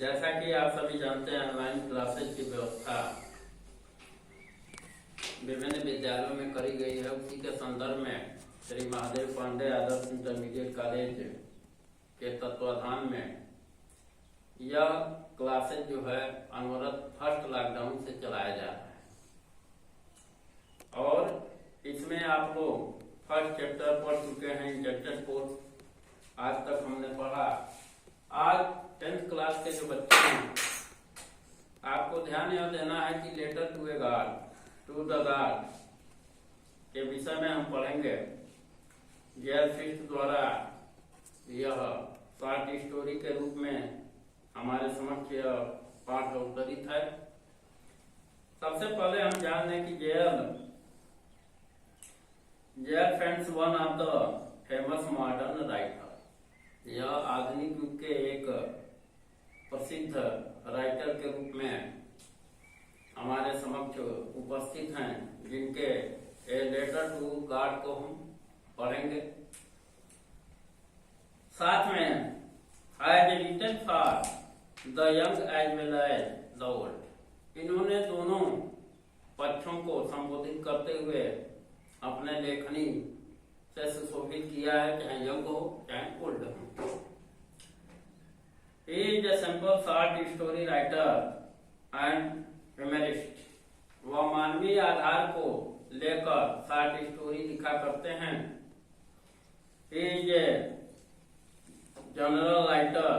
जैसा कि आप सभी जानते हैं, ऑनलाइन क्लासेज की व्यवस्था विभिन्न विद्यालयों में करी गई है। उसी के संदर्भ में श्री महादेव पांडे आदर्श इंटरमीडिएट कॉलेज के तत्वाधान में यह क्लासेज जो है अनवरत फर्स्ट लॉकडाउन से चलाया जा रहा है और इसमें आप लोग फर्स्ट चैप्टर पढ़ चुके हैं, इंटेग्रेटेड कोर्स आज तक हमने पढ़ा। आज 10th क्लास के जो बच्चे हैं, आपको ध्यान यह देना है कि letter to a God, to the God के विषय में हम पढ़ेंगे। जेल फिस्ट द्वारा यह शॉर्ट स्टोरी के रूप में हमारे समक्ष यह पाठ अवतरित है। सबसे पहले हम जान लें कि जेल फ्रेंड्स one of the famous modern writer, यह आधुनिक युग के एक प्रसिद्ध राइटर के रूप में हमारे समक्ष उपस्थित हैं, जिनके ए लेटर टू गॉड को हम पढ़ेंगे। साथ में as written for the young as well as the old, इन्होंने दोनों पक्षों को संबोधित करते हुए अपने लेखनी से सुशोभित किया है, चाहे यंग हो चाहे ओल्ड हो। He is a simple short story writer and humorist। वह मानवीय आधार को लेकर शॉर्ट स्टोरी लिखा करते हैं। He is a general writer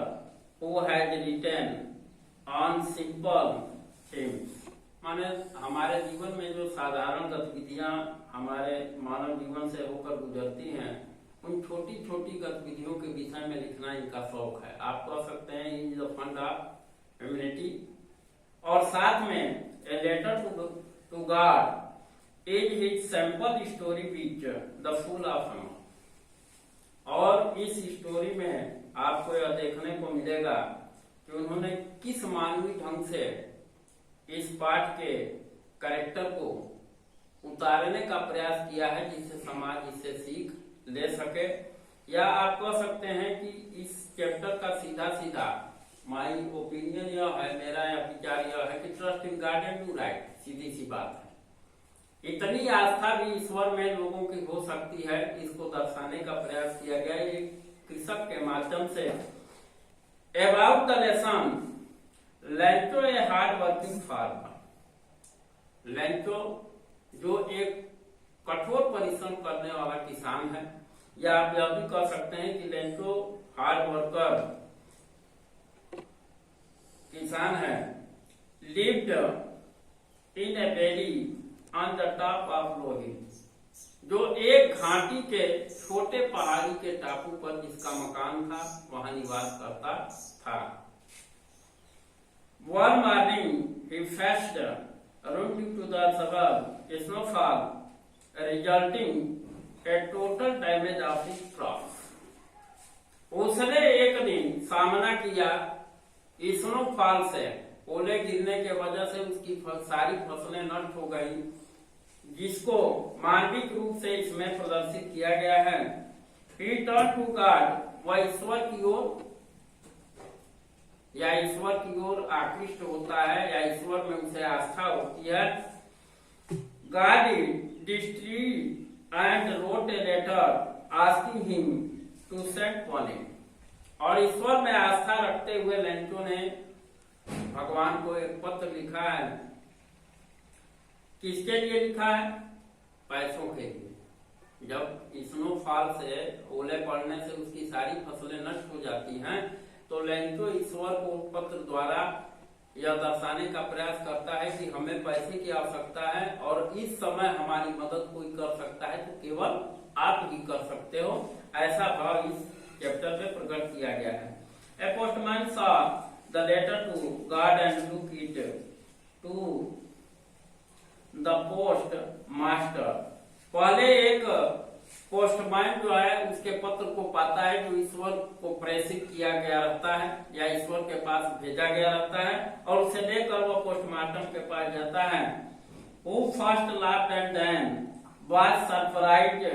who has written on simple themes। माने हमारे जीवन में जो साधारण गतिविधियां हमारे मानव जीवन से होकर गुजरती हैं, उन छोटी छोटी गतिविधियों के विषय में लिखना इनका शौक है। आप कह सकते हैं is the fund of humanity. और साथ में a letter to God is his sample story which the full of humour. और इस स्टोरी में आपको यह देखने को मिलेगा कि उन्होंने किस मानवीय ढंग से इस पाठ के कैरेक्टर को उतारने का प्रयास किया है, जिससे समाज इससे सीख ले सके। या आप कह सकते हैं कि इस चैप्टर का सीधा सीधा माई ओपिनियन यह है, मेरा यह विचार यह है कि trust in God and do right. सीधी सी बात है, इतनी आस्था भी ईश्वर में लोगों की हो सकती है, इसको दर्शाने का प्रयास किया गया है एक कृषक के माध्यम से। About the lesson Lencho a hard working farmer. Lencho जो एक कठोर परिश्रम करने वाला किसान है, या आप यह भी कह सकते हैं कि लेंचो हार्ड वर्कर किसान है। Lived in a valley on the top of low hill, जो एक घाटी के छोटे पहाड़ी के टापू पर जिसका मकान था, वहां निवास करता था। One morning he faced running to the suburb snowfall, resulting a total damage of his crops। उसने एक दिन सामना किया स्नोफॉल से, ओले गिरने के वजह से उसकी सारी फसलें नष्ट हो गई, जिसको मानविक रूप से इसमें प्रदर्शित किया गया है। He turned to God, वह ईश्वर की ओर या ईश्वर की ओर आकृष्ट होता है, या ईश्वर में उसे आस्था होती है। God distressed and wrote a letter asking him to send on it। और ईश्वर में आस्था रखते हुए लेंचो ने भगवान को एक पत्र लिखा है। किसके लिए लिखा है? पैसों के लिए। जब स्नोफॉल से, ओले पड़ने से उसकी सारी फसलें नष्ट हो जाती हैं, तो लेंचो ईश्वर को पत्र द्वारा यह दर्शाने का प्रयास करता है कि हमें पैसे की आवश्यकता है और इस समय हमारी मदद कोई कर सकता है तो केवल आप ही कर सकते हो। ऐसा भाव इस चैप्टर में प्रकट किया गया है। A postman saw the letter to God and took it to the postmaster. पहले एक पोस्टमैन जो है उसके पत्र को पाता है, जो ईश्वर को प्रेषित किया गया रहता है या ईश्वर के पास भेजा गया रहता है, और उसे लेकर वह पोस्टमार्टम के पास जाता है। Who first laughed and then was surprised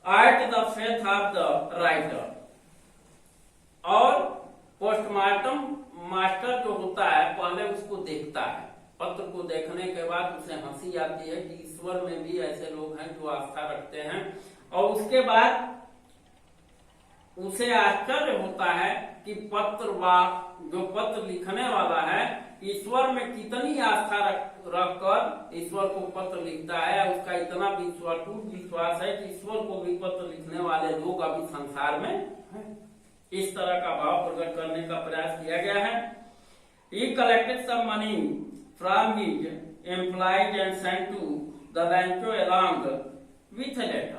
at the faith of the writer। और पोस्टमार्टम देखता है। पत्र को देखने के बाद उसे हंसी आती है कि ईश्वर में भी ऐसे लोग हैं जो आस्था रखते हैं, और उसके बाद उसे आश्चर्य होता है कि जो पत्र लिखने वाला है ईश्वर में कितनी आस्था रखकर ईश्वर को पत्र लिखता है। उसका इतना विश्वास है कि ईश्वर को भी पत्र लिखने वाले लोग अभी संसार में हैं। इस तरह का भाव प्रकट करने का प्रयास किया गया है। He collected some money from his employees and sent to the Rancho along with a letter.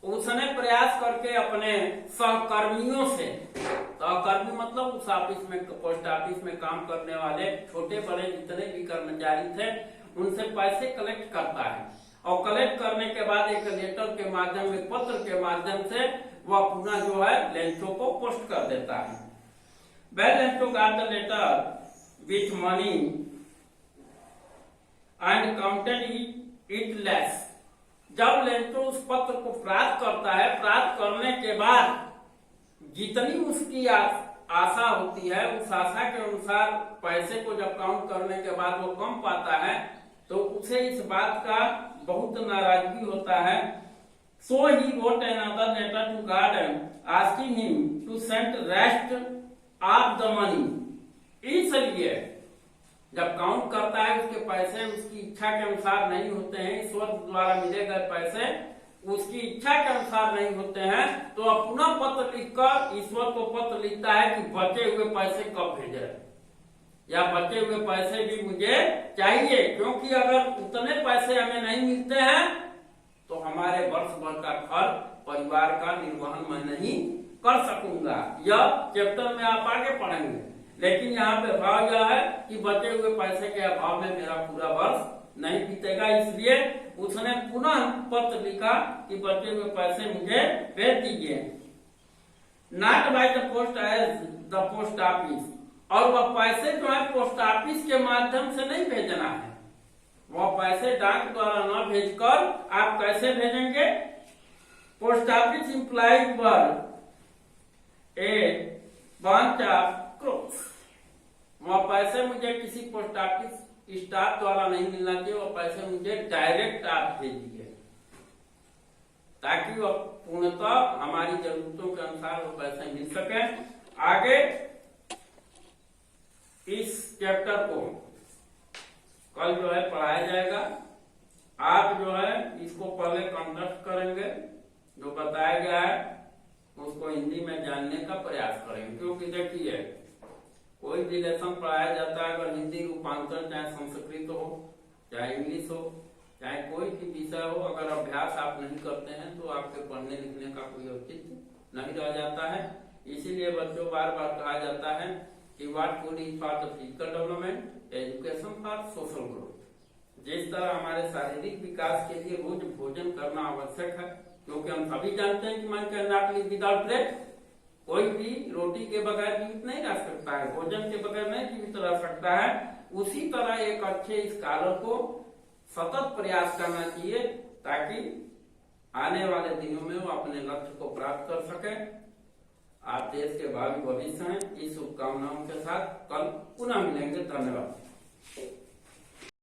उसने प्रयास करके अपने सहकर्मियों से, सहकर्मी मतलब उस ऑफिस में, पोस्ट ऑफिस में काम करने वाले छोटे बड़े जितने भी कर्मचारी थे, उनसे पैसे कलेक्ट करता है, और कलेक्ट करने के बाद एक लेटर के माध्यम में, पत्र के माध्यम से वह पुनः जो है लेंचो को पोस्ट कर देता है। When Lento got the letter with money and counted it less. जब लेंटो उस पत्र को प्राप्त करता है, प्राप्त करने के बाद जितनी उसकी आशा होती है, उस आशा के अनुसार पैसे को जब काउंट करने के बाद वो कम पाता है, तो उसे इस बात का बहुत नाराजगी होता है। So he wrote another letter to God asking him to send rest of the money. इसलिए जब काउंट करता है उसके पैसे उसकी इच्छा के अनुसार नहीं होते हैं, ईश्वर द्वारा मिले गए पैसे उसकी इच्छा के अनुसार नहीं होते हैं, तो अब पुनः पत्र लिखकर ईश्वर को पत्र लिखता है कि बचे हुए पैसे कब भेजे, या बचे हुए पैसे भी मुझे चाहिए, क्योंकि अगर उतने पैसे हमें नहीं मिलते हैं तो हमारे वर्ष भर का खर्च, परिवार का निर्वहन मैं नहीं कर सकूंगा। यह चैप्टर में आप आगे पढ़ेंगे, लेकिन यहाँ पे भाव यह है कि बचे हुए पैसे के अभाव में मेरा पूरा वर्ष नहीं बीतेगा, इसलिए उसने पुनः पत्र लिखा कि बचे हुए पैसे मुझे भेज दीजिए। Not by the post as the post office, और वह पैसे जो है पोस्ट ऑफिस के माध्यम से नहीं भेजना है, वह पैसे डाक द्वारा न भेजकर आप कैसे भेजेंगे? पोस्ट ऑफिस इम्प्लाइज पर ए बंच ऑफ क्रोप्स, वह पैसे मुझे किसी पोस्ट ऑफिस स्टाफ द्वारा नहीं मिलना चाहिए, वह पैसे मुझे डायरेक्ट आप भेजिए, ताकि वह पूर्णतः हमारी जरूरतों के अनुसार वो पैसे मिल सके। आगे इस चैप्टर को कल जो है पढ़ाया जाएगा। आप जो है इसको पहले कंडक्ट करेंगे, जो बताया गया है उसको हिंदी में जानने का प्रयास करेंगे, क्योंकि देखिए कोई भी लेसन पढ़ाया जाता है, अगर हिंदी रूपांतरण चाहे संस्कृत हो, चाहे इंग्लिश हो, चाहे कोई भी विषय हो, अगर अभ्यास आप नहीं करते हैं तो आपके पढ़ने लिखने का कोई औचित्य नहीं रह जाता है। इसीलिए बच्चों बार बार कहा जाता है कि what food is for the physical development, education for social growth. जिस तरह हमारे शारीरिक विकास के लिए रोज भोजन करना आवश्यक है, क्योंकि हम सभी जानते हैं कि मन can not live without bread, कोई भी रोटी के बगैर जीवित नहीं रह सकता है, भोजन के बगैर नहीं जीवित रह सकता है। उसी तरह एक अच्छे स्कॉलर को सतत प्रयास करना चाहिए, ताकि आने वाले दिनों में वो अपने लक्ष्य को प्राप्त कर सके। आप देश के भावी भविष्य हैं। इस शुभकामनाओं के साथ कल पुनः मिलेंगे। धन्यवाद।